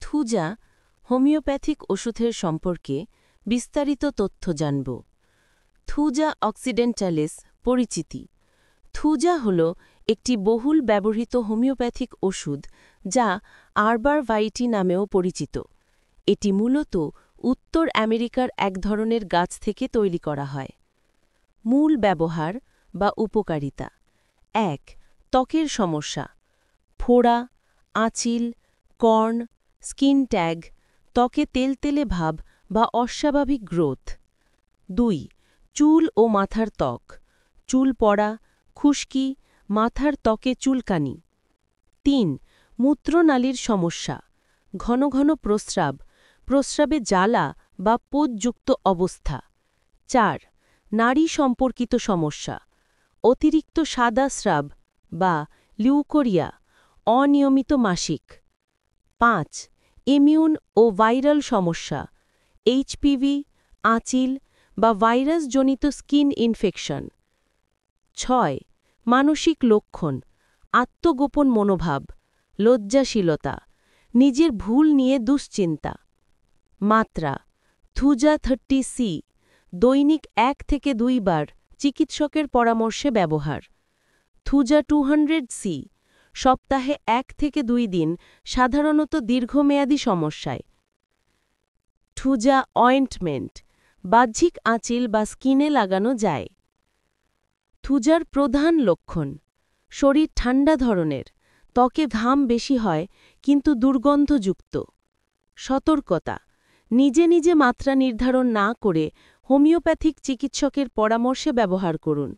Thuja homeopathic ওষুধের সম্পর্কে বিস্তারিত তথ্য জানব। থুজা অক্সিডেন্টালিস পরিচিতি। থুজা হল একটি বহুল ব্যবহৃত হোমিওপ্যাথিক ওষুধ যা আরবারভাইটি নামেও পরিচিত। এটি মূলত উত্তর আমেরিকার এক ধরনের গাছ থেকে তৈরি করা হয়। মূল ব্যবহার বা উপকারিতা: ১. ত্বকের সমস্যা, ফোড়া, আঁচিল, কর্ন, স্কিন ট্যাগ, ত্বকে তেলতেলে ভাব বা অস্বাভাবিক গ্রোথ। ২. চুল ও মাথার ত্বক, চুল পড়া, খুশকি, মাথার ত্বকে চুলকানি। ৩. মূত্রনালীর সমস্যা, ঘন ঘন প্রস্রাব, প্রস্রাবে জ্বালা বা পোতযুক্ত অবস্থা। ৪. নারী সম্পর্কিত সমস্যা, অতিরিক্ত সাদা স্রাব বা লিউকোরিয়া, অনিয়মিত মাসিক। ৫. ইমিউন ও ভাইরাল সমস্যা, এইচপিভি, আঁচিল বা ভাইরাসজনিত স্কিন ইনফেকশন। ৬. মানসিক লক্ষণ, আত্মগোপন মনোভাব, লজ্জাশীলতা, নিজের ভুল নিয়ে দুশ্চিন্তা। মাত্রা: থুজা 30 দৈনিক ১ থেকে ২ বার চিকিৎসকের পরামর্শে ব্যবহার। থুজা 200 সপ্তাহে ১ থেকে ২ দিন, সাধারণত দীর্ঘমেয়াদী সমস্যায়। থুজা অয়েন্টমেন্ট বাহ্যিক আঁচিল বা স্কিনে লাগানো যায়। থুজার প্রধান লক্ষণ: শরীর ঠান্ডা ধরনের, ত্বকে ঘাম বেশি হয় কিন্তু দুর্গন্ধযুক্ত। সতর্কতা: নিজে নিজে মাত্রা নির্ধারণ না করে হোমিওপ্যাথিক চিকিৎসকের পরামর্শে ব্যবহার করুন।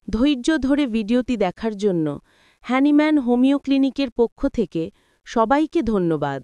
ধৈর্য ধরে ভিডিওটি দেখার জন্য হ্যানিম্যান হোমিও ক্লিনিকের পক্ষ থেকে সবাইকে ধন্যবাদ।